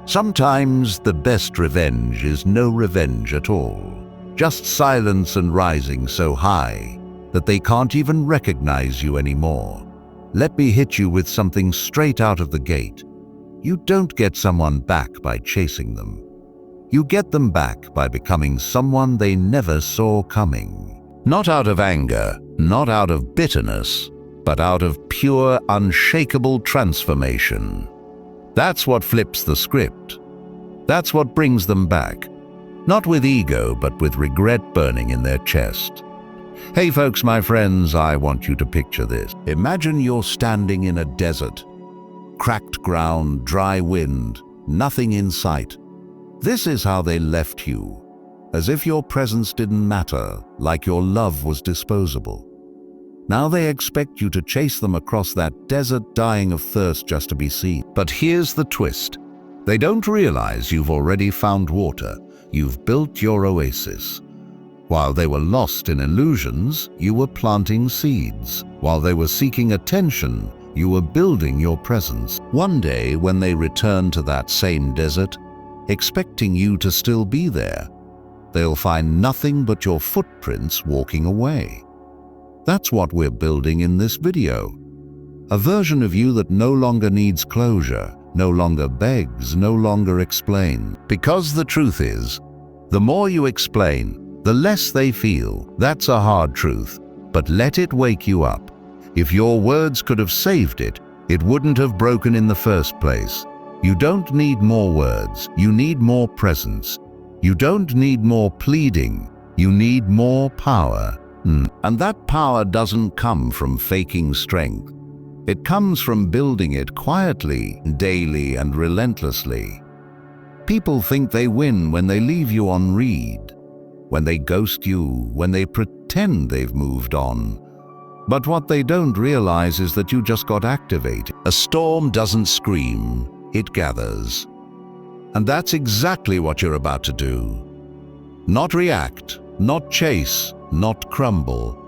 Sometimes the best revenge is no revenge at all. Just silence and rising so high that they can't even recognize you anymore. Let me hit you with something straight out of the gate. You don't get someone back by chasing them. You get them back by becoming someone they never saw coming. Not out of anger, not out of bitterness, but out of pure, unshakable transformation. That's what flips the script. That's what brings them back. Not with ego, but with regret burning in their chest. Hey folks, my friends, I want you to picture this. Imagine you're standing in a desert. Cracked ground, dry wind, nothing in sight. This is how they left you. As if your presence didn't matter, like your love was disposable. Now they expect you to chase them across that desert, dying of thirst just to be seen. But here's the twist. They don't realize you've already found water. You've built your oasis. While they were lost in illusions, you were planting seeds. While they were seeking attention, you were building your presence. One day, when they return to that same desert, expecting you to still be there, they'll find nothing but your footprints walking away. That's what we're building in this video. A version of you that no longer needs closure, no longer begs, no longer explains. Because the truth is, the more you explain, the less they feel. That's a hard truth, but let it wake you up. If your words could have saved it, it wouldn't have broken in the first place. You don't need more words, you need more presence. You don't need more pleading, you need more power. And that power doesn't come from faking strength. It comes from building it quietly, daily, and relentlessly. People think they win when they leave you on read, when they ghost you, when they pretend they've moved on. But what they don't realize is that you just got activated. A storm doesn't scream, it gathers. And that's exactly what you're about to do. Not react, not chase, not crumble.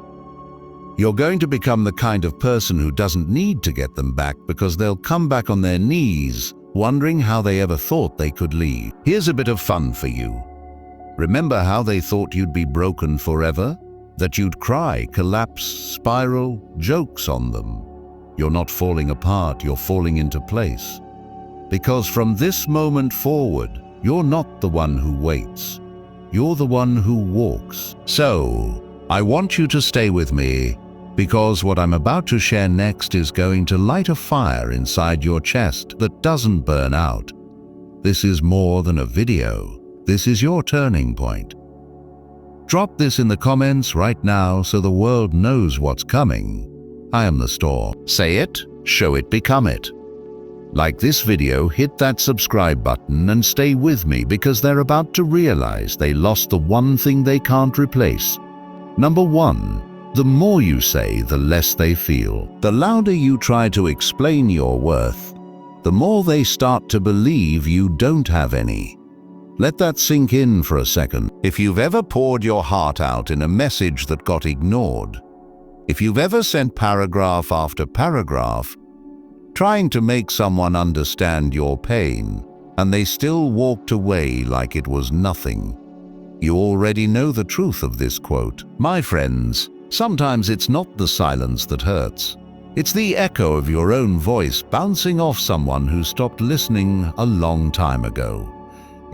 You're going to become the kind of person who doesn't need to get them back because they'll come back on their knees, wondering how they ever thought they could leave. Here's a bit of fun for you. Remember how they thought you'd be broken forever? That you'd cry, collapse, spiral, jokes on them. You're not falling apart, you're falling into place. Because from this moment forward, you're not the one who waits. You're the one who walks. So, I want you to stay with me, because what I'm about to share next is going to light a fire inside your chest that doesn't burn out. This is more than a video. This is your turning point. Drop this in the comments right now so the world knows what's coming. I am the storm. Say it, show it, become it. Like this video, hit that subscribe button and stay with me because they're about to realize they lost the one thing they can't replace. Number 1, the more you say, the less they feel. The louder you try to explain your worth, the more they start to believe you don't have any. Let that sink in for a second. If you've ever poured your heart out in a message that got ignored, if you've ever sent paragraph after paragraph, trying to make someone understand your pain, and they still walked away like it was nothing, you already know the truth of this quote. My friends, sometimes it's not the silence that hurts. It's the echo of your own voice bouncing off someone who stopped listening a long time ago.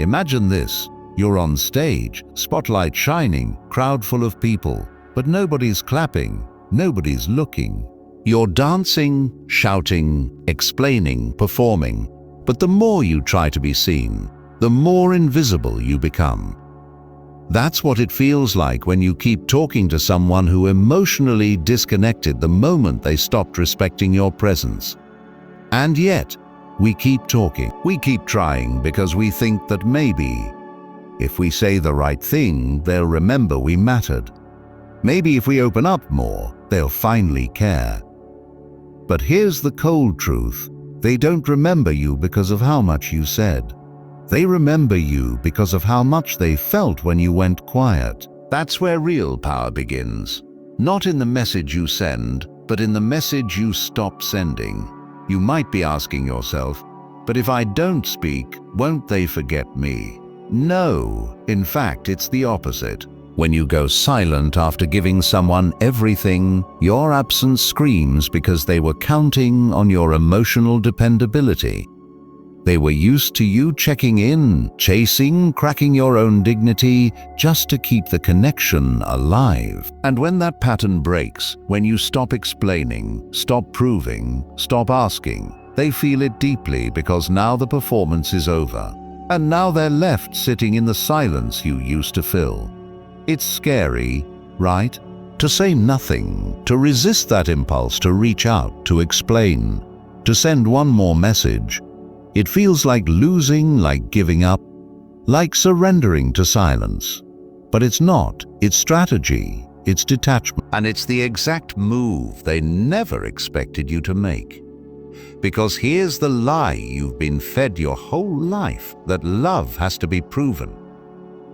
Imagine this. You're on stage, spotlight shining, crowd full of people, but nobody's clapping, nobody's looking. You're dancing, shouting, explaining, performing, but the more you try to be seen, the more invisible you become. That's what it feels like when you keep talking to someone who emotionally disconnected the moment they stopped respecting your presence. And yet, we keep talking. We keep trying because we think that maybe, if we say the right thing, they'll remember we mattered. Maybe if we open up more, they'll finally care. But here's the cold truth. They don't remember you because of how much you said. They remember you because of how much they felt when you went quiet. That's where real power begins. Not in the message you send, but in the message you stop sending. You might be asking yourself, But if I don't speak, won't they forget me? No, in fact, it's the opposite. When you go silent after giving someone everything, your absence screams because they were counting on your emotional dependability. They were used to you checking in, chasing, cracking your own dignity, just to keep the connection alive. And when that pattern breaks, when you stop explaining, stop proving, stop asking, they feel it deeply because now the performance is over. And now they're left sitting in the silence you used to fill. It's scary, right? To say nothing, to resist that impulse to reach out, to explain, to send one more message. It feels like losing, like giving up, like surrendering to silence. But it's not. It's strategy. It's detachment. And it's the exact move they never expected you to make. Because here's the lie you've been fed your whole life, that love has to be proven.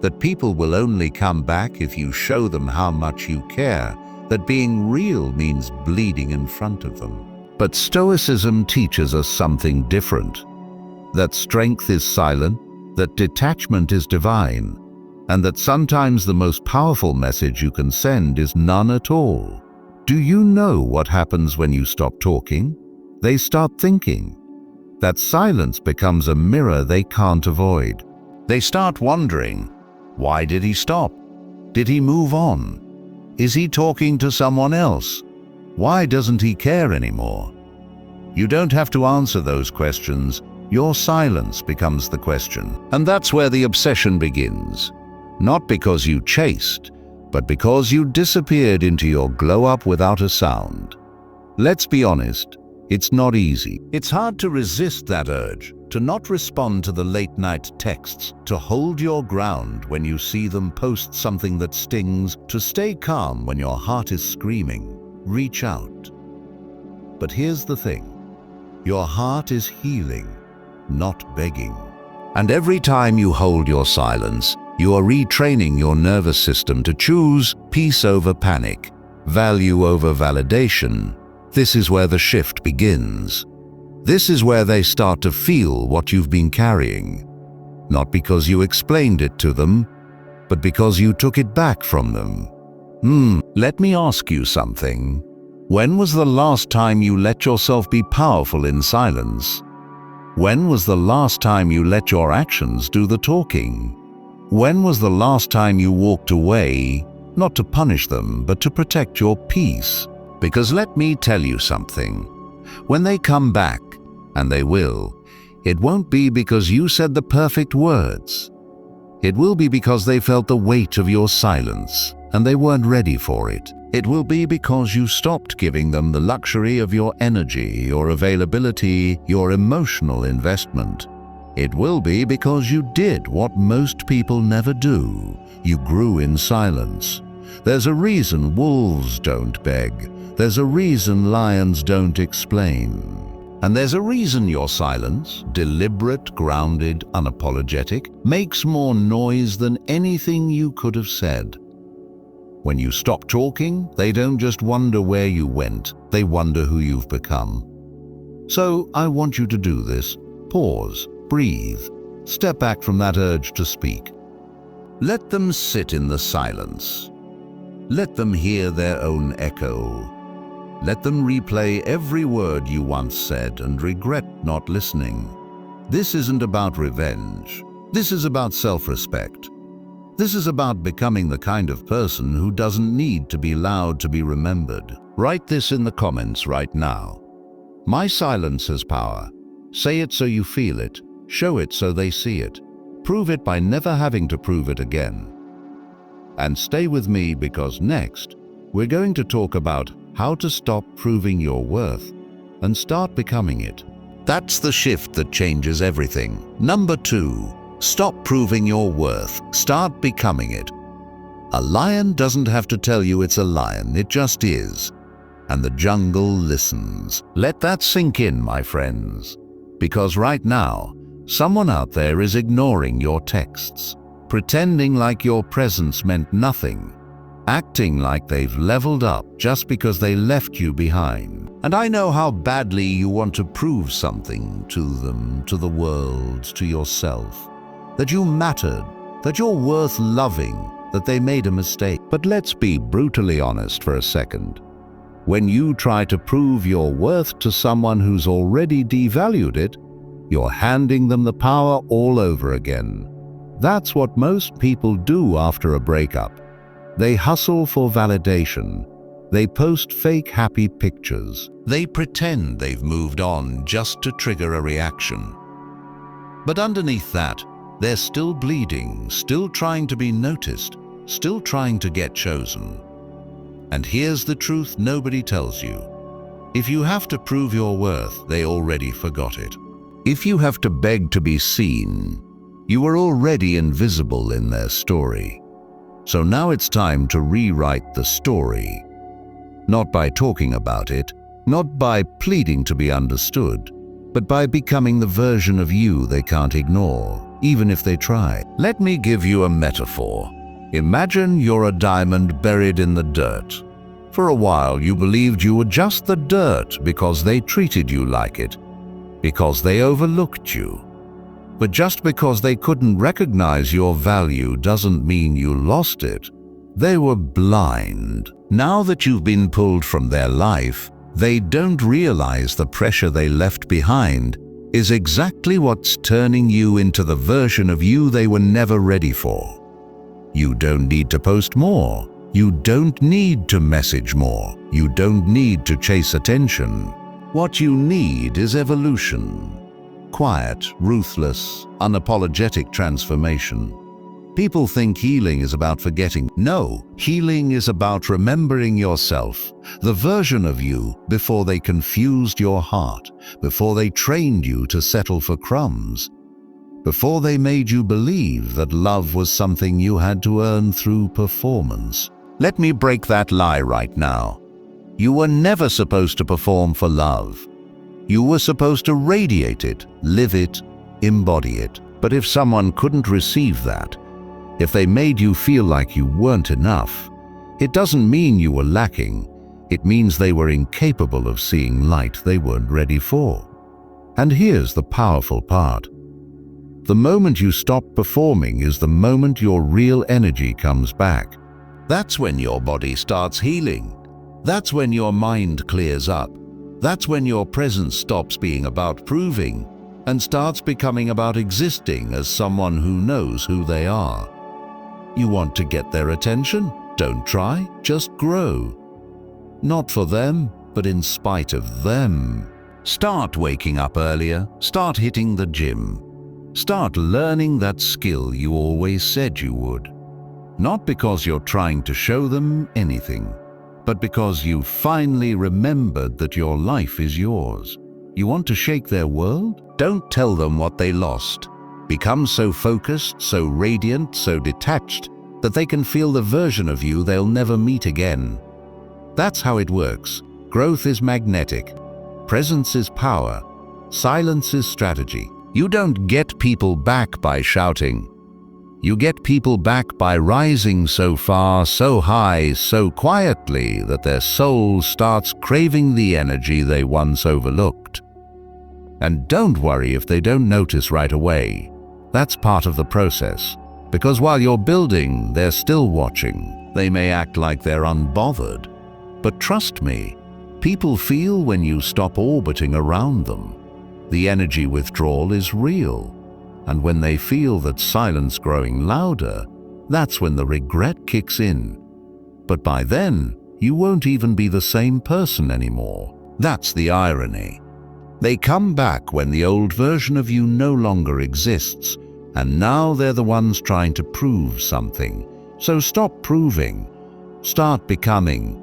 That people will only come back if you show them how much you care. That being real means bleeding in front of them. But Stoicism teaches us something different. That strength is silent, that detachment is divine, and that sometimes the most powerful message you can send is none at all. Do you know what happens when you stop talking? They start thinking. That silence becomes a mirror they can't avoid. They start wondering, why did he stop? Did he move on? Is he talking to someone else? Why doesn't he care anymore? You don't have to answer those questions. Your silence becomes the question. And that's where the obsession begins. Not because you chased, but because you disappeared into your glow-up without a sound. Let's be honest, it's not easy. It's hard to resist that urge, to not respond to the late-night texts, to hold your ground when you see them post something that stings, to stay calm when your heart is screaming. Reach out. But here's the thing. Your heart is healing, not begging. And every time you hold your silence, you are retraining your nervous system to choose peace over panic, value over validation. This is where the shift begins. This is where they start to feel what you've been carrying. Not because you explained it to them, but because you took it back from them. Let me ask you something. When was the last time you let yourself be powerful in silence? When was the last time you let your actions do the talking? When was the last time you walked away, not to punish them, but to protect your peace? Because let me tell you something. When they come back, and they will, it won't be because you said the perfect words. It will be because they felt the weight of your silence, and they weren't ready for it. It will be because you stopped giving them the luxury of your energy, your availability, your emotional investment. It will be because you did what most people never do. You grew in silence. There's a reason wolves don't beg. There's a reason lions don't explain. And there's a reason your silence, deliberate, grounded, unapologetic, makes more noise than anything you could have said. When you stop talking, they don't just wonder where you went, they wonder who you've become. So I want you to do this. Pause, breathe, step back from that urge to speak. Let them sit in the silence. Let them hear their own echo. Let them replay every word you once said and regret not listening. This isn't about revenge. This is about self-respect. This is about becoming the kind of person who doesn't need to be loud to be remembered. Write this in the comments right now. My silence has power. Say it so you feel it. Show it so they see it. Prove it by never having to prove it again. And stay with me because next, we're going to talk about how to stop proving your worth and start becoming it. That's the shift that changes everything. Number 2. Stop proving your worth. Start becoming it. A lion doesn't have to tell you it's a lion, it just is. And the jungle listens. Let that sink in, my friends. Because right now, someone out there is ignoring your texts, pretending like your presence meant nothing. acting like they've leveled up just because they left you behind. And I know how badly you want to prove something to them, to the world, to yourself, that you mattered, that you're worth loving, that they made a mistake. But let's be brutally honest for a second. When you try to prove your worth to someone who's already devalued it, you're handing them the power all over again. That's what most people do after a breakup. They hustle for validation. They post fake happy pictures. They pretend they've moved on just to trigger a reaction. But underneath that, they're still bleeding, still trying to be noticed, still trying to get chosen. And here's the truth nobody tells you. If you have to prove your worth, they already forgot it. If you have to beg to be seen, you were already invisible in their story. So now it's time to rewrite the story. Not by talking about it, not by pleading to be understood, but by becoming the version of you they can't ignore, even if they try. Let me give you a metaphor. Imagine you're a diamond buried in the dirt. For a while you believed you were just the dirt because they treated you like it, because they overlooked you. But just because they couldn't recognize your value doesn't mean you lost it. They were blind. Now that you've been pulled from their life, they don't realize the pressure they left behind is exactly what's turning you into the version of you they were never ready for. You don't need to post more. You don't need to message more. You don't need to chase attention. What you need is evolution. Quiet, ruthless, unapologetic transformation. People think healing is about forgetting. No, healing is about remembering yourself, the version of you before they confused your heart, before they trained you to settle for crumbs, before they made you believe that love was something you had to earn through performance. Let me break that lie right now. You were never supposed to perform for love. You were supposed to radiate it, live it, embody it. But if someone couldn't receive that, if they made you feel like you weren't enough, it doesn't mean you were lacking. It means they were incapable of seeing light they weren't ready for. And here's the powerful part. The moment you stop performing is the moment your real energy comes back. That's when your body starts healing. That's when your mind clears up. That's when your presence stops being about proving and starts becoming about existing as someone who knows who they are. You want to get their attention? Don't try, just grow. Not for them, but in spite of them. Start waking up earlier, start hitting the gym. Start learning that skill you always said you would. Not because you're trying to show them anything, but because you finally remembered that your life is yours. You want to shake their world? Don't tell them what they lost. Become so focused, so radiant, so detached, that they can feel the version of you they'll never meet again. That's how it works. Growth is magnetic. Presence is power. Silence is strategy. You don't get people back by shouting. You get people back by rising so far, so high, so quietly that their soul starts craving the energy they once overlooked. And don't worry if they don't notice right away. That's part of the process. Because while you're building, they're still watching. They may act like they're unbothered. But trust me, people feel when you stop orbiting around them. The energy withdrawal is real. And when they feel that silence growing louder, that's when the regret kicks in. But by then, you won't even be the same person anymore. That's the irony. They come back when the old version of you no longer exists, and now they're the ones trying to prove something. So stop proving. Start becoming.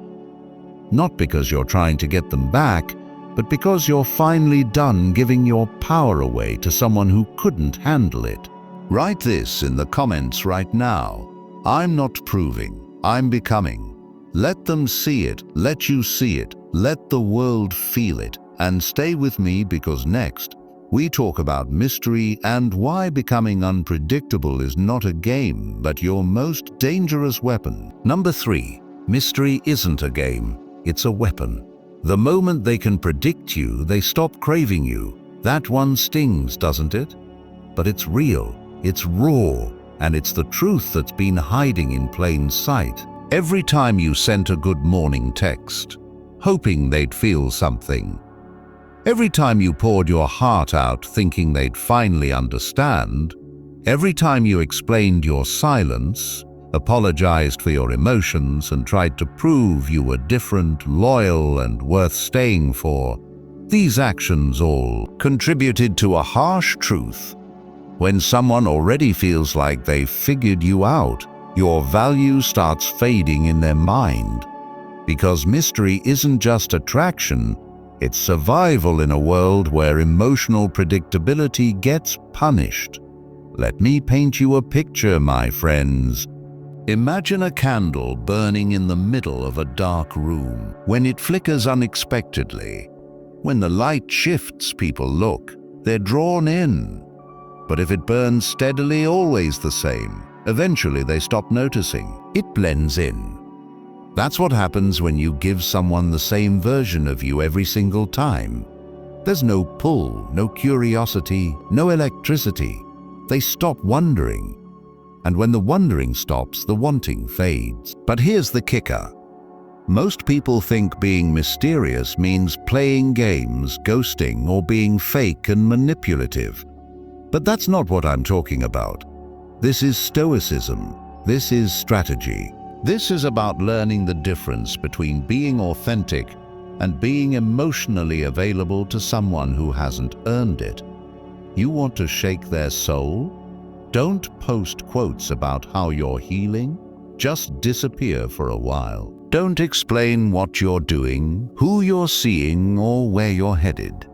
Not because you're trying to get them back, but because you're finally done giving your power away to someone who couldn't handle it. Write this in the comments right now. I'm not proving, I'm becoming. Let them see it, let you see it, let the world feel it, and stay with me because next, We talk about mystery and why becoming unpredictable is not a game, but your most dangerous weapon. Number 3. Mystery isn't a game, it's a weapon. The moment they can predict you, they stop craving you. That one stings, doesn't it? But it's real, it's raw, and it's the truth that's been hiding in plain sight. Every time you sent a good morning text, hoping they'd feel something. Every time you poured your heart out thinking they'd finally understand. Every time you explained your silence, apologized for your emotions, and tried to prove you were different, loyal, and worth staying for. These actions all contributed to a harsh truth. When someone already feels like they've figured you out, your value starts fading in their mind. Because mystery isn't just attraction, it's survival in a world where emotional predictability gets punished. Let me paint you a picture, my friends. Imagine a candle burning in the middle of a dark room. When it flickers unexpectedly, when the light shifts, people look, they're drawn in. But if it burns steadily, always the same, eventually they stop noticing. It blends in. That's what happens when you give someone the same version of you every single time. There's no pull, no curiosity, no electricity. They stop wondering. And when the wondering stops, the wanting fades. But here's the kicker. Most people think being mysterious means playing games, ghosting, or being fake and manipulative. But that's not what I'm talking about. This is Stoicism. This is strategy. This is about learning the difference between being authentic and being emotionally available to someone who hasn't earned it. You want to shake their soul? Don't post quotes about how you're healing. Just disappear for a while. Don't explain what you're doing, who you're seeing, or where you're headed.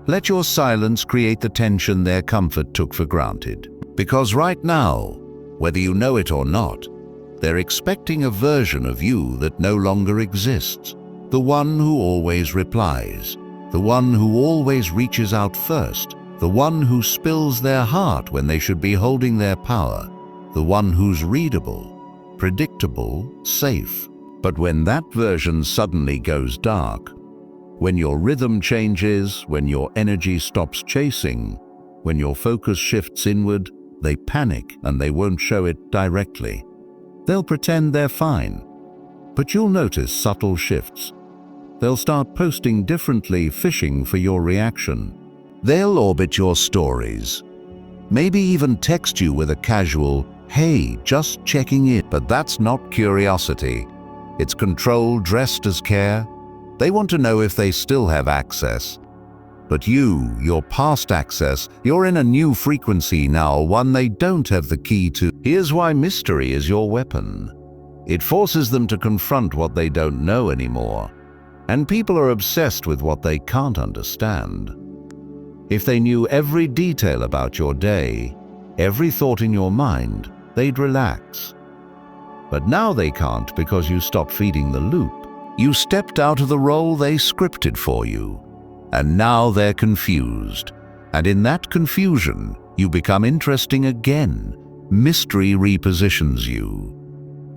Let your silence create the tension their comfort took for granted. Because right now, whether you know it or not, they're expecting a version of you that no longer exists. The one who always replies. The one who always reaches out first. The one who spills their heart when they should be holding their power. The one who's readable, predictable, safe. But when that version suddenly goes dark, when your rhythm changes, when your energy stops chasing, when your focus shifts inward, they panic and they won't show it directly. They'll pretend they're fine, but you'll notice subtle shifts. They'll start posting differently, fishing for your reaction. They'll orbit your stories, maybe even text you with a casual, "Hey, just checking it." But that's not curiosity. It's control dressed as care. They want to know if they still have access. But your past access, you're in a new frequency now, one they don't have the key to. Here's why mystery is your weapon. It forces them to confront what they don't know anymore. And people are obsessed with what they can't understand. If they knew every detail about your day, every thought in your mind, they'd relax. But now they can't because you stopped feeding the loop. You stepped out of the role they scripted for you. And now they're confused. And in that confusion, you become interesting again. Mystery repositions you.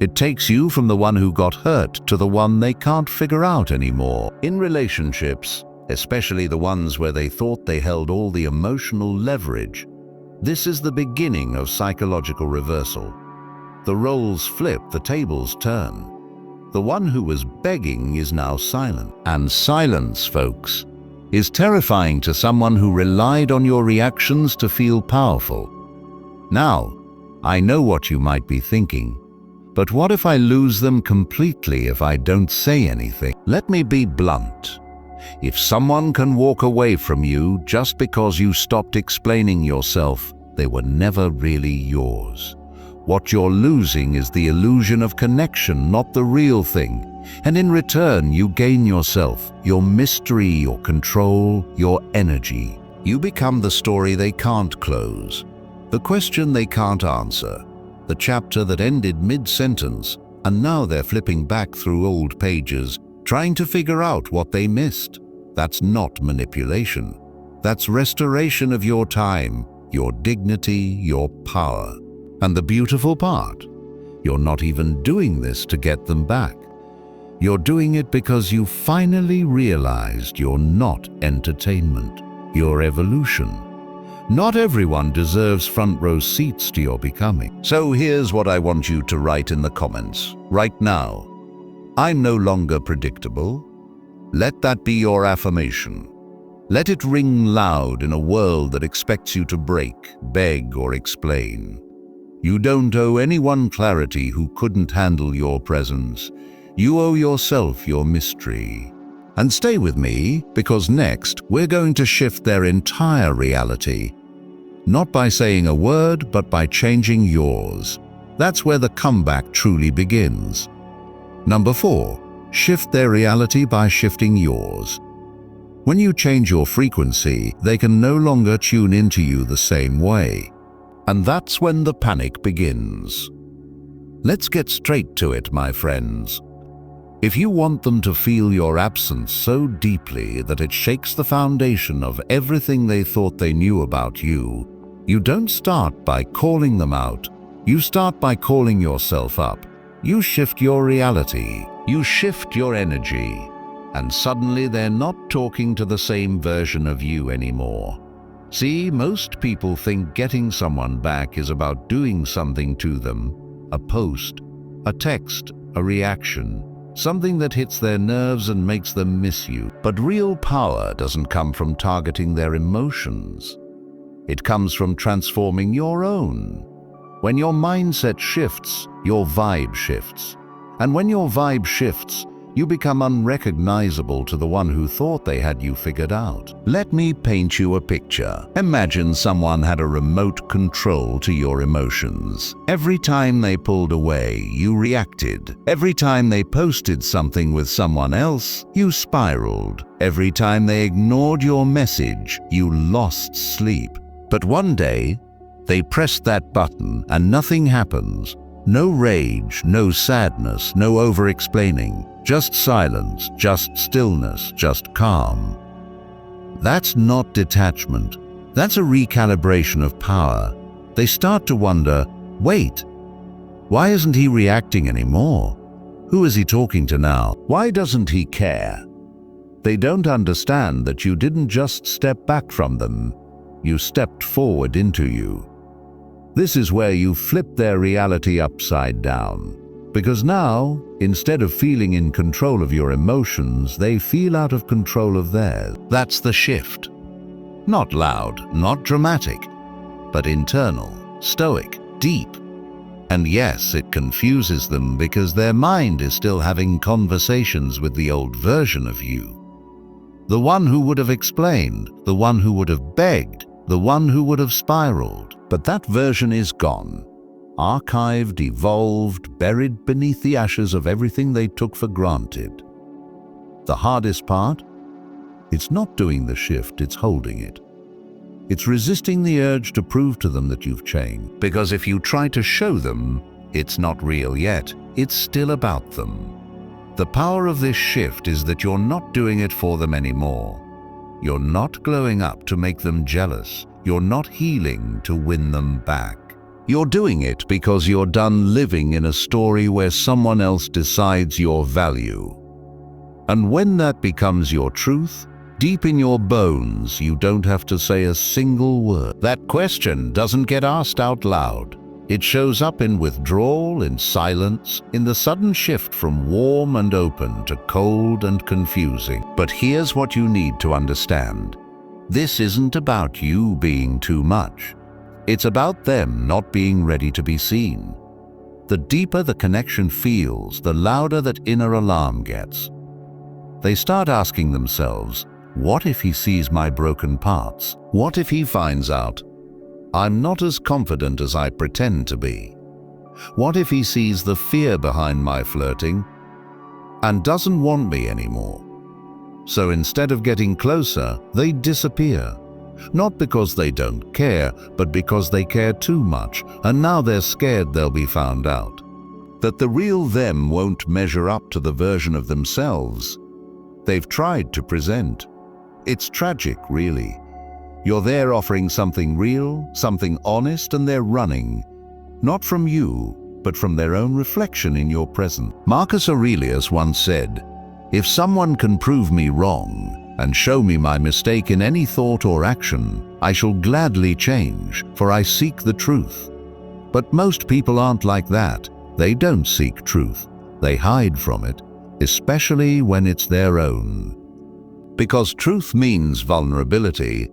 It takes you from the one who got hurt to the one they can't figure out anymore. In relationships, especially the ones where they thought they held all the emotional leverage, this is the beginning of psychological reversal. The roles flip, the tables turn. The one who was begging is now silent. And silence, folks, is terrifying to someone who relied on your reactions to feel powerful. Now, I know what you might be thinking, but what if I lose them completely if I don't say anything? Let me be blunt. If someone can walk away from you just because you stopped explaining yourself, they were never really yours. What you're losing is the illusion of connection, not the real thing. And in return, you gain yourself, your mystery, your control, your energy. You become the story they can't close, the question they can't answer, the chapter that ended mid-sentence, and now they're flipping back through old pages, trying to figure out what they missed. That's not manipulation. That's restoration of your time, your dignity, your power. And the beautiful part, you're not even doing this to get them back. You're doing it because you finally realized you're not entertainment, you're evolution. Not everyone deserves front row seats to your becoming. So here's what I want you to write in the comments right now. I'm no longer predictable. Let that be your affirmation. Let it ring loud in a world that expects you to break, beg, or explain. You don't owe anyone clarity who couldn't handle your presence. You owe yourself your mystery. And stay with me, because next we're going to shift their entire reality. Not by saying a word, but by changing yours. That's where the comeback truly begins. Number 4, shift their reality by shifting yours. When you change your frequency, they can no longer tune into you the same way. And that's when the panic begins. Let's get straight to it, my friends. If you want them to feel your absence so deeply that it shakes the foundation of everything they thought they knew about you, you don't start by calling them out. You start by calling yourself up. You shift your reality. You shift your energy. And suddenly they're not talking to the same version of you anymore. See, most people think getting someone back is about doing something to them. A post, a text, a reaction. Something that hits their nerves and makes them miss you. But real power doesn't come from targeting their emotions. It comes from transforming your own. When your mindset shifts, your vibe shifts. And when your vibe shifts, you become unrecognizable to the one who thought they had you figured out. Let me paint you a picture. Imagine someone had a remote control to your emotions. Every time they pulled away, you reacted. Every time they posted something with someone else, you spiraled. Every time they ignored your message, you lost sleep. But one day, they pressed that button and nothing happens. No rage, no sadness, no over-explaining. Just silence, just stillness, just calm. That's not detachment. That's a recalibration of power. They start to wonder, wait, why isn't he reacting anymore? Who is he talking to now? Why doesn't he care? They don't understand that you didn't just step back from them. You stepped forward into you. This is where you flip their reality upside down. Because now, instead of feeling in control of your emotions, they feel out of control of theirs. That's the shift. Not loud, not dramatic, but internal, stoic, deep. And yes, it confuses them because their mind is still having conversations with the old version of you. The one who would have explained, the one who would have begged, the one who would have spiraled. But that version is gone. Archived, evolved, buried beneath the ashes of everything they took for granted. The hardest part? It's not doing the shift, it's holding it. It's resisting the urge to prove to them that you've changed. Because if you try to show them, it's not real yet, it's still about them. The power of this shift is that you're not doing it for them anymore. You're not glowing up to make them jealous. You're not healing to win them back. You're doing it because you're done living in a story where someone else decides your value. And when that becomes your truth, deep in your bones, you don't have to say a single word. That question doesn't get asked out loud. It shows up in withdrawal, in silence, in the sudden shift from warm and open to cold and confusing. But here's what you need to understand. This isn't about you being too much. It's about them not being ready to be seen. The deeper the connection feels, the louder that inner alarm gets. They start asking themselves, what if he sees my broken parts? What if he finds out I'm not as confident as I pretend to be? What if he sees the fear behind my flirting and doesn't want me anymore? So instead of getting closer, they disappear. Not because they don't care, but because they care too much, and now they're scared they'll be found out. That the real them won't measure up to the version of themselves they've tried to present. It's tragic, really. You're there offering something real, something honest, and they're running. Not from you, but from their own reflection in your presence. Marcus Aurelius once said, "If someone can prove me wrong and show me my mistake in any thought or action, I shall gladly change, for I seek the truth." But most people aren't like that. They don't seek truth. They hide from it, especially when it's their own. Because truth means vulnerability,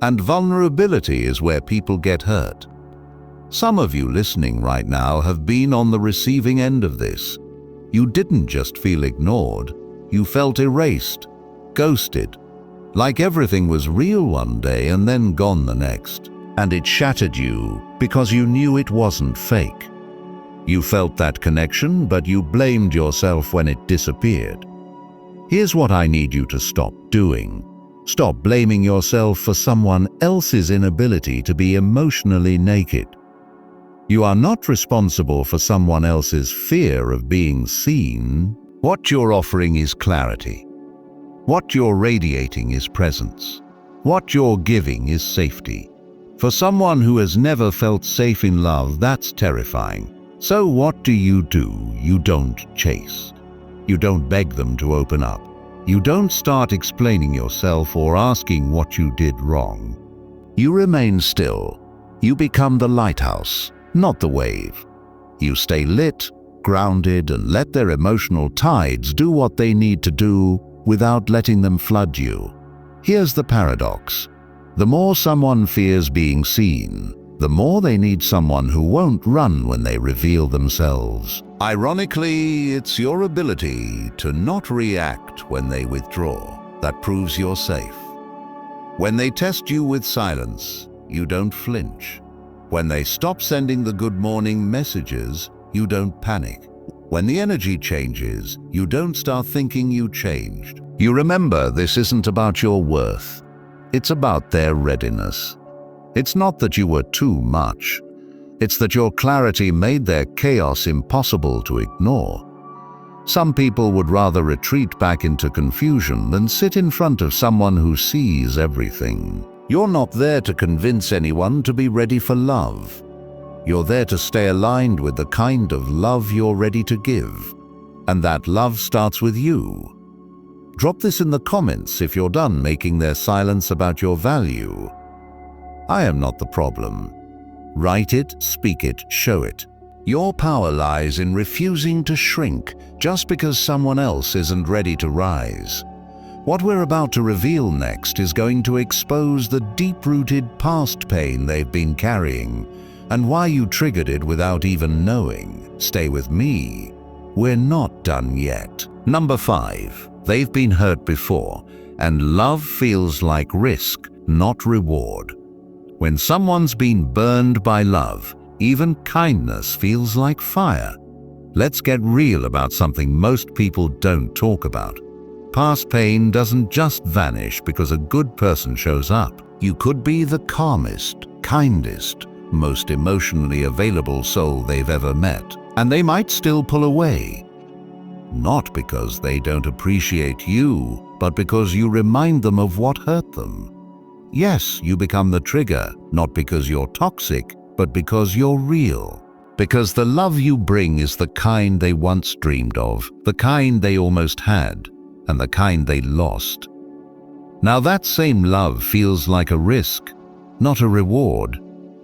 and vulnerability is where people get hurt. Some of you listening right now have been on the receiving end of this. You didn't just feel ignored, you felt erased, ghosted, like everything was real one day and then gone the next. And it shattered you because you knew it wasn't fake. You felt that connection, but you blamed yourself when it disappeared. Here's what I need you to stop doing. Stop blaming yourself for someone else's inability to be emotionally naked. You are not responsible for someone else's fear of being seen. What you're offering is clarity. What you're radiating is presence. What you're giving is safety. For someone who has never felt safe in love, that's terrifying. So what do? You don't chase. You don't beg them to open up. You don't start explaining yourself or asking what you did wrong. You remain still. You become the lighthouse, not the wave. You stay lit, grounded, and let their emotional tides do what they need to do without letting them flood you. Here's the paradox. The more someone fears being seen, the more they need someone who won't run when they reveal themselves. Ironically, it's your ability to not react when they withdraw that proves you're safe. When they test you with silence, you don't flinch. When they stop sending the good morning messages, you don't panic. When the energy changes, you don't start thinking you changed. You remember this isn't about your worth. It's about their readiness. It's not that you were too much. It's that your clarity made their chaos impossible to ignore. Some people would rather retreat back into confusion than sit in front of someone who sees everything. You're not there to convince anyone to be ready for love. You're there to stay aligned with the kind of love you're ready to give. And that love starts with you. Drop this in the comments if you're done making their silence about your value. I am not the problem. Write it, speak it, show it. Your power lies in refusing to shrink just because someone else isn't ready to rise. What we're about to reveal next is going to expose the deep-rooted past pain they've been carrying and why you triggered it without even knowing. Stay with me. We're not done yet. Number 5. They've been hurt before, and love feels like risk, not reward. When someone's been burned by love, even kindness feels like fire. Let's get real about something most people don't talk about. Past pain doesn't just vanish because a good person shows up. You could be the calmest, kindest, most emotionally available soul they've ever met, and they might still pull away. Not because they don't appreciate you, but because you remind them of what hurt them. Yes, you become the trigger, not because you're toxic, but because you're real. Because the love you bring is the kind they once dreamed of, the kind they almost had, and the kind they lost. Now that same love feels like a risk, not a reward.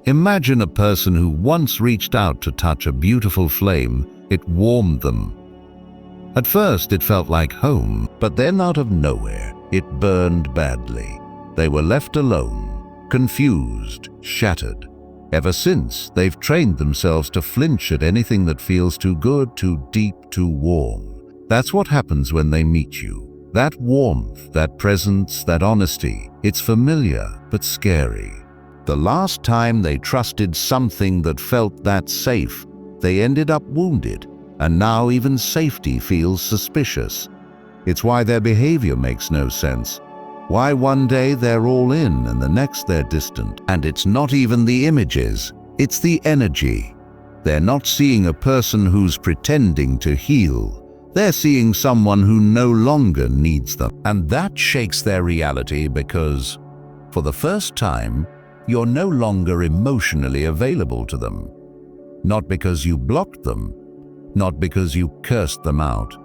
Imagine a person who once reached out to touch a beautiful flame. It warmed them. At first it felt like home, but then out of nowhere, it burned badly. They were left alone, confused, shattered. Ever since, they've trained themselves to flinch at anything that feels too good, too deep, too warm. That's what happens when they meet you. That warmth, that presence, that honesty, it's familiar but scary. The last time they trusted something that felt that safe, they ended up wounded, and now even safety feels suspicious. It's why their behavior makes no sense. Why one day they're all in and the next they're distant. And it's not even the images, it's the energy. They're not seeing a person who's pretending to heal. They're seeing someone who no longer needs them. And that shakes their reality because For the first time, you're no longer emotionally available to them. Not because you blocked them, not because you cursed them out,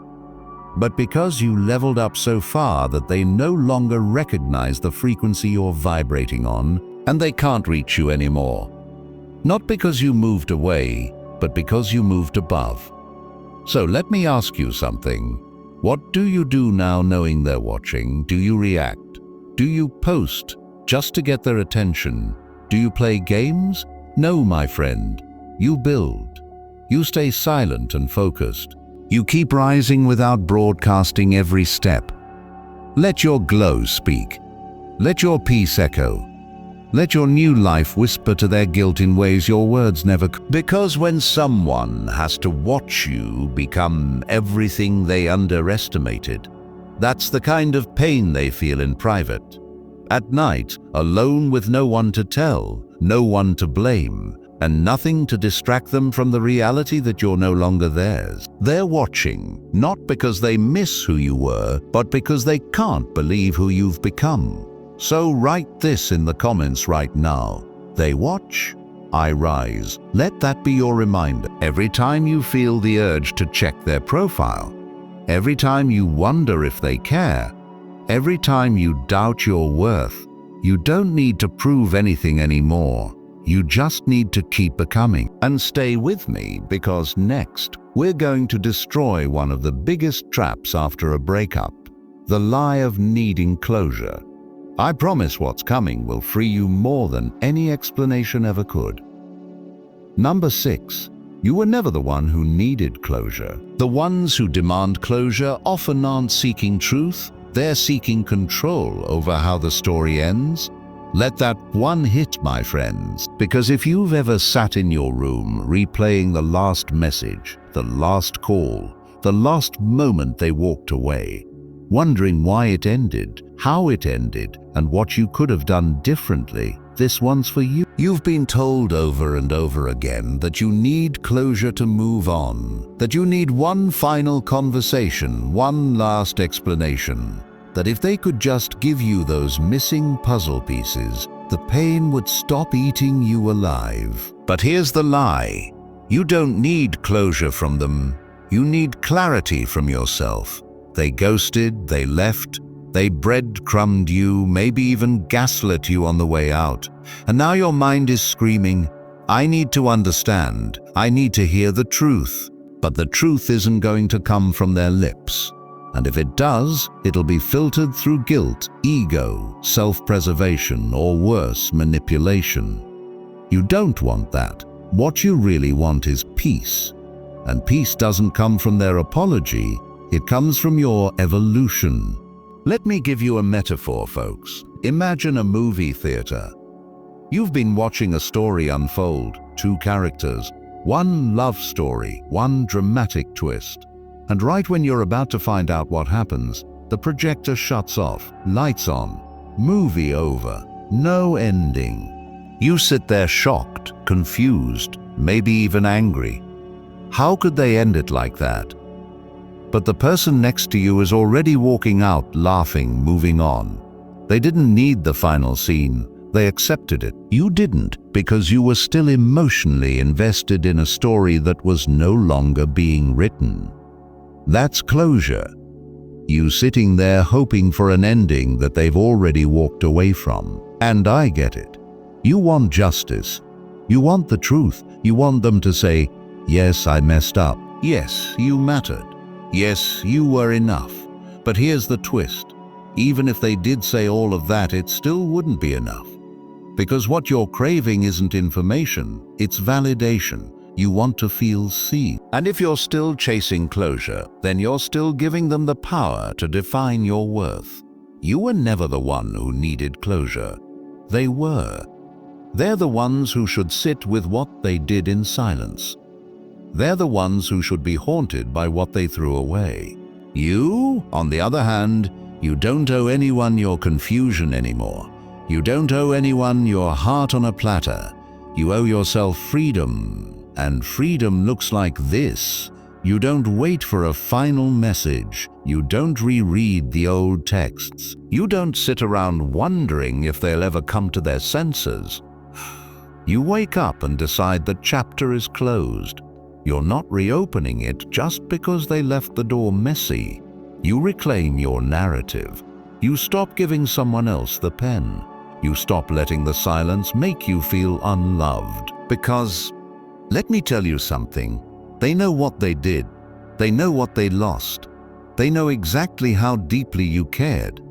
but because you leveled up so far that they no longer recognize the frequency you're vibrating on, and they can't reach you anymore. Not because you moved away, but because you moved above. So let me ask you something. What do you do now knowing they're watching? Do you react? Do you post just to get their attention? Do you play games? No, my friend. You build. You stay silent and focused. You keep rising without broadcasting every step. Let your glow speak. Let your peace echo. Let your new life whisper to their guilt in ways your words never could. Because when someone has to watch you become everything they underestimated, that's the kind of pain they feel in private. At night, alone with no one to tell, no one to blame, and nothing to distract them from the reality that you're no longer theirs. They're watching, not because they miss who you were, but because they can't believe who you've become. So write this in the comments right now. They watch, I rise. Let that be your reminder. Every time you feel the urge to check their profile, every time you wonder if they care, every time you doubt your worth, you don't need to prove anything anymore. You just need to keep becoming. And stay with me, because next, we're going to destroy one of the biggest traps after a breakup, the lie of needing closure. I promise what's coming will free you more than any explanation ever could. Number 6. You were never the one who needed closure. The ones who demand closure often aren't seeking truth, they're seeking control over how the story ends. Let that one hit, my friends, because if you've ever sat in your room replaying the last message, the last call, the last moment they walked away, wondering why it ended, how it ended, and what you could have done differently, this one's for you. You've been told over and over again that you need closure to move on, that you need one final conversation, one last explanation, that if they could just give you those missing puzzle pieces, the pain would stop eating you alive. But here's the lie. You don't need closure from them. You need clarity from yourself. They ghosted, they left, they breadcrumbed you, maybe even gaslit you on the way out. And now your mind is screaming, I need to understand, I need to hear the truth. But the truth isn't going to come from their lips. And if it does, it'll be filtered through guilt, ego, self-preservation, or worse, manipulation. You don't want that. What you really want is peace. And peace doesn't come from their apology. It comes from your evolution. Let me give you a metaphor, folks. Imagine a movie theater. You've been watching a story unfold, 2 characters, one love story, one dramatic twist. And right when you're about to find out what happens, the projector shuts off, lights on, movie over, no ending. You sit there shocked, confused, maybe even angry. How could they end it like that? But the person next to you is already walking out, laughing, moving on. They didn't need the final scene. They accepted it. You didn't, because you were still emotionally invested in a story that was no longer being written. That's closure. You sitting there hoping for an ending that they've already walked away from. And I get it. You want justice. You want the truth. You want them to say, yes, I messed up. Yes, you mattered. Yes, you were enough. But here's the twist. Even if they did say all of that, it still wouldn't be enough. Because what you're craving isn't information, it's validation. You want to feel seen. And if you're still chasing closure, then you're still giving them the power to define your worth. You were never the one who needed closure. They were. They're the ones who should sit with what they did in silence. They're the ones who should be haunted by what they threw away. You, on the other hand, you don't owe anyone your confusion anymore. You don't owe anyone your heart on a platter. You owe yourself freedom. And freedom looks like this. You don't wait for a final message. You don't reread the old texts. You don't sit around wondering if they'll ever come to their senses. You wake up and decide the chapter is closed. You're not reopening it just because they left the door messy. You reclaim your narrative. You stop giving someone else the pen. You stop letting the silence make you feel unloved. Because, let me tell you something, they know what they did. They know what they lost. They know exactly how deeply you cared.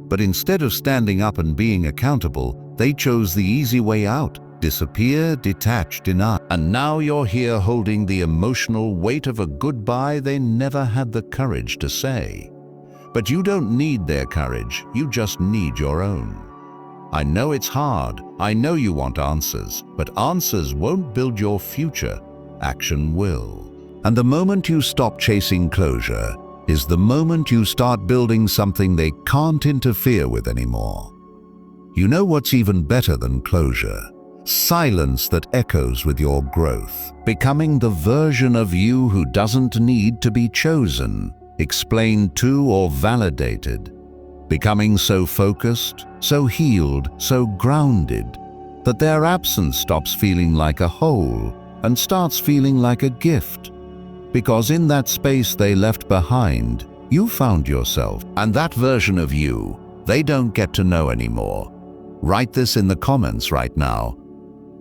But instead of standing up and being accountable, they chose the easy way out. Disappear, detach, deny. And now you're here holding the emotional weight of a goodbye they never had the courage to say. But you don't need their courage, you just need your own. I know it's hard, I know you want answers, but answers won't build your future, action will. And the moment you stop chasing closure is the moment you start building something they can't interfere with anymore. You know what's even better than closure? Silence that echoes with your growth, becoming the version of you who doesn't need to be chosen, explained to, or validated. Becoming so focused, so healed, so grounded, that their absence stops feeling like a hole and starts feeling like a gift. Because in that space they left behind, you found yourself, and that version of you, they don't get to know anymore. Write this in the comments right now.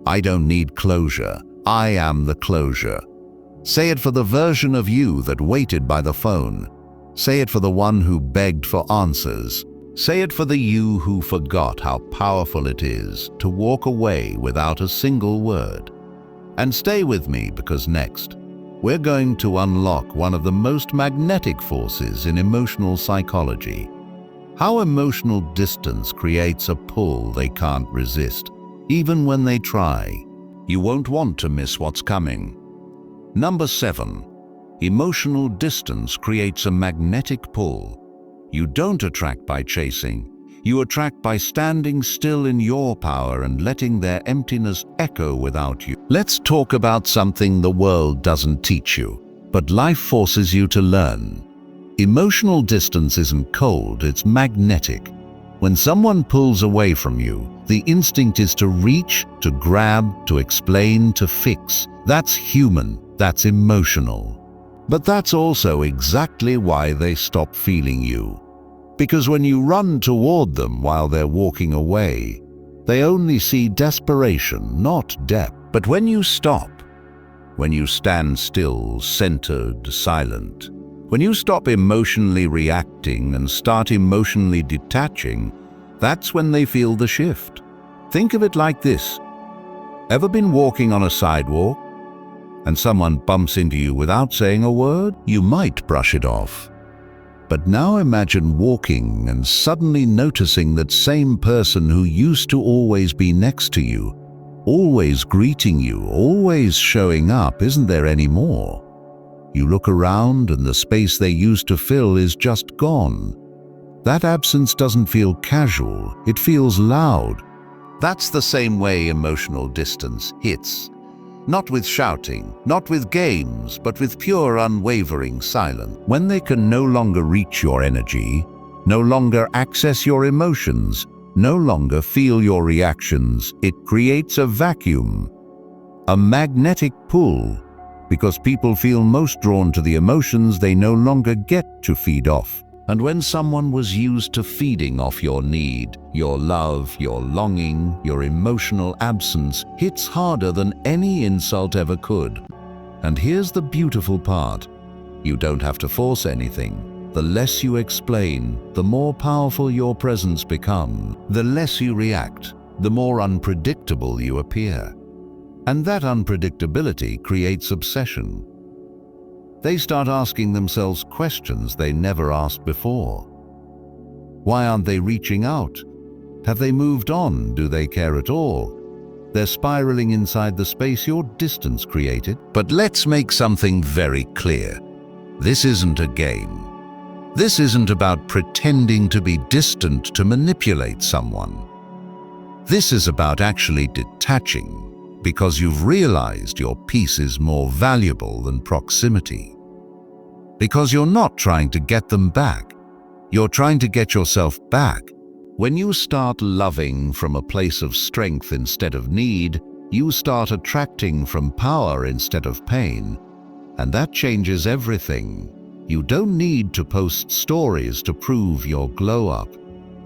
I don't need closure. I am the closure. Say it for the version of you that waited by the phone. Say it for the one who begged for answers. Say it for the you who forgot how powerful it is to walk away without a single word. And stay with me, because next, we're going to unlock one of the most magnetic forces in emotional psychology. How emotional distance creates a pull they can't resist, even when they try. You won't want to miss what's coming. Number 7. Emotional distance creates a magnetic pull. You don't attract by chasing. You attract by standing still in your power and letting their emptiness echo without you. Let's talk about something the world doesn't teach you, but life forces you to learn. Emotional distance isn't cold, it's magnetic. When someone pulls away from you, the instinct is to reach, to grab, to explain, to fix. That's human, that's emotional. But that's also exactly why they stop feeling you. Because when you run toward them while they're walking away, they only see desperation, not depth. But when you stop, when you stand still, centered, silent, when you stop emotionally reacting and start emotionally detaching, that's when they feel the shift. Think of it like this. Ever been walking on a sidewalk and someone bumps into you without saying a word? You might brush it off. But now imagine walking and suddenly noticing that same person who used to always be next to you, always greeting you, always showing up, isn't there anymore. You look around and the space they used to fill is just gone. That absence doesn't feel casual, it feels loud. That's the same way emotional distance hits. Not with shouting, not with games, but with pure unwavering silence. When they can no longer reach your energy, no longer access your emotions, no longer feel your reactions, it creates a vacuum, a magnetic pull, because people feel most drawn to the emotions they no longer get to feed off. And when someone was used to feeding off your need, your love, your longing, your emotional absence hits harder than any insult ever could. And here's the beautiful part. You don't have to force anything. The less you explain, the more powerful your presence becomes. The less you react, the more unpredictable you appear. And that unpredictability creates obsession. They start asking themselves questions they never asked before. Why aren't they reaching out? Have they moved on? Do they care at all? They're spiraling inside the space your distance created. But let's make something very clear. This isn't a game. This isn't about pretending to be distant to manipulate someone. This is about actually detaching, because you've realized your peace is more valuable than proximity. Because you're not trying to get them back. You're trying to get yourself back. When you start loving from a place of strength instead of need, you start attracting from power instead of pain. And that changes everything. You don't need to post stories to prove your glow up.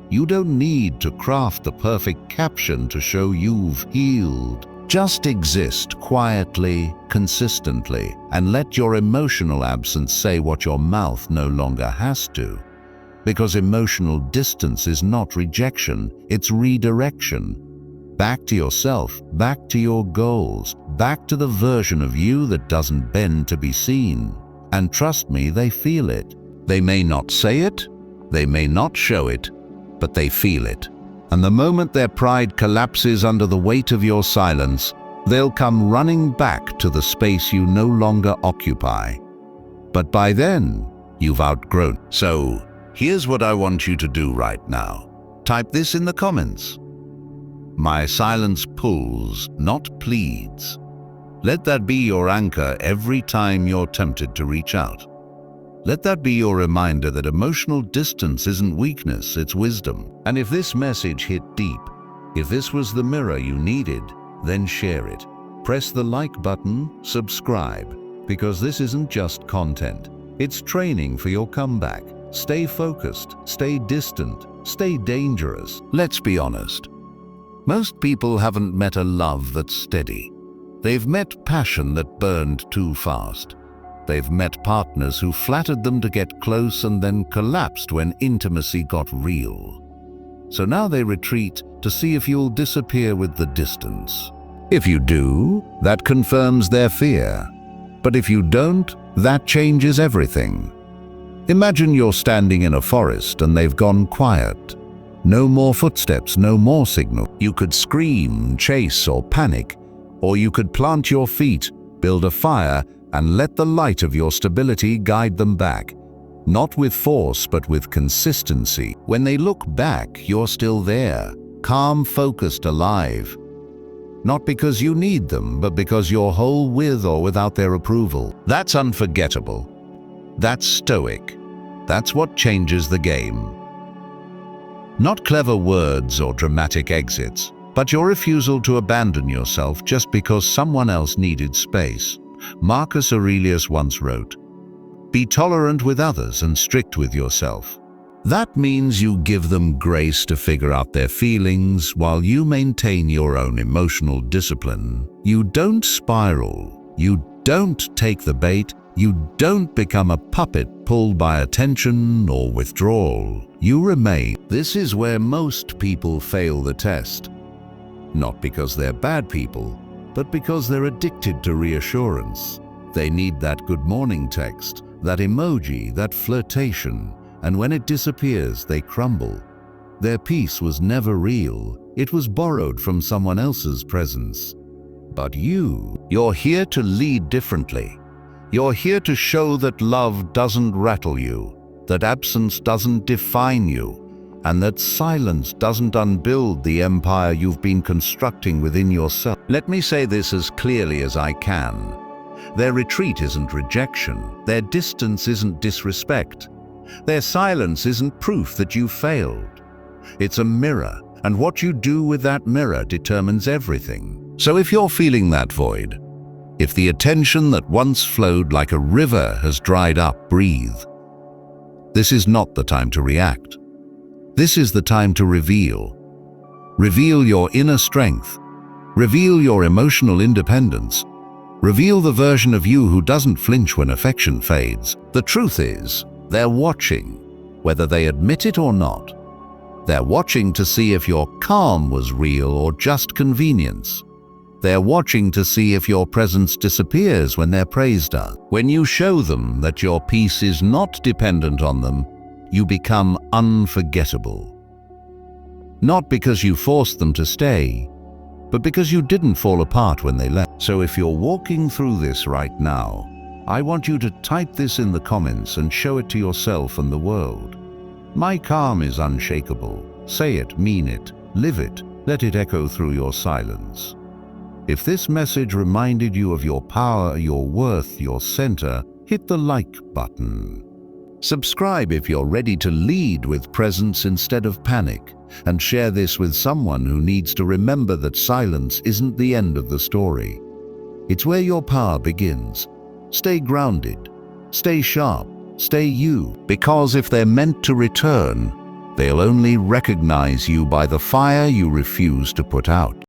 You don't need to craft the perfect caption to show you've healed. Just exist quietly, consistently, and let your emotional absence say what your mouth no longer has to. Because emotional distance is not rejection, it's redirection. Back to yourself, back to your goals, back to the version of you that doesn't bend to be seen. And trust me, they feel it. They may not say it, they may not show it, but they feel it. And the moment their pride collapses under the weight of your silence, they'll come running back to the space you no longer occupy. But by then, you've outgrown. So, here's what I want you to do right now. Type this in the comments. My silence pulls, not pleads. Let that be your anchor every time you're tempted to reach out. Let that be your reminder that emotional distance isn't weakness, it's wisdom. And if this message hit deep, if this was the mirror you needed, then share it. Press the like button, subscribe, because this isn't just content. It's training for your comeback. Stay focused, stay distant, stay dangerous. Let's be honest. Most people haven't met a love that's steady. They've met passion that burned too fast. They've met partners who flattered them to get close and then collapsed when intimacy got real. So now they retreat to see if you'll disappear with the distance. If you do, that confirms their fear. But if you don't, that changes everything. Imagine you're standing in a forest and they've gone quiet. No more footsteps, no more signal. You could scream, chase, or panic, or you could plant your feet, build a fire, and let the light of your stability guide them back. Not with force, but with consistency. When they look back, you're still there, calm, focused, alive. Not because you need them, but because you're whole with or without their approval. That's unforgettable. That's stoic. That's what changes the game. Not clever words or dramatic exits, but your refusal to abandon yourself just because someone else needed space. Marcus Aurelius once wrote, "Be tolerant with others and strict with yourself." That means you give them grace to figure out their feelings while you maintain your own emotional discipline. You don't spiral. You don't take the bait. You don't become a puppet pulled by attention or withdrawal. You remain. This is where most people fail the test. Not because they're bad people, but because they're addicted to reassurance. They need that good morning text, that emoji, that flirtation, and when it disappears, they crumble. Their peace was never real. It was borrowed from someone else's presence. But you're here to lead differently. You're here to show that love doesn't rattle you, that absence doesn't define you, and that silence doesn't unbuild the empire you've been constructing within yourself. Let me say this as clearly as I can. Their retreat isn't rejection. Their distance isn't disrespect. Their silence isn't proof that you failed. It's a mirror, and what you do with that mirror determines everything. So if you're feeling that void, if the attention that once flowed like a river has dried up, breathe. This is not the time to react. This is the time to reveal. Reveal your inner strength. Reveal your emotional independence. Reveal the version of you who doesn't flinch when affection fades. The truth is, they're watching, whether they admit it or not. They're watching to see if your calm was real or just convenience. They're watching to see if your presence disappears when their praise does. When you show them that your peace is not dependent on them, you become unforgettable. Not because you forced them to stay, but because you didn't fall apart when they left. So if you're walking through this right now, I want you to type this in the comments and show it to yourself and the world. My calm is unshakable. Say it, mean it, live it, let it echo through your silence. If this message reminded you of your power, your worth, your center, hit the like button. Subscribe if you're ready to lead with presence instead of panic, and share this with someone who needs to remember that silence isn't the end of the story. It's where your power begins. Stay grounded, stay sharp, stay you, because if they're meant to return, they'll only recognize you by the fire you refuse to put out.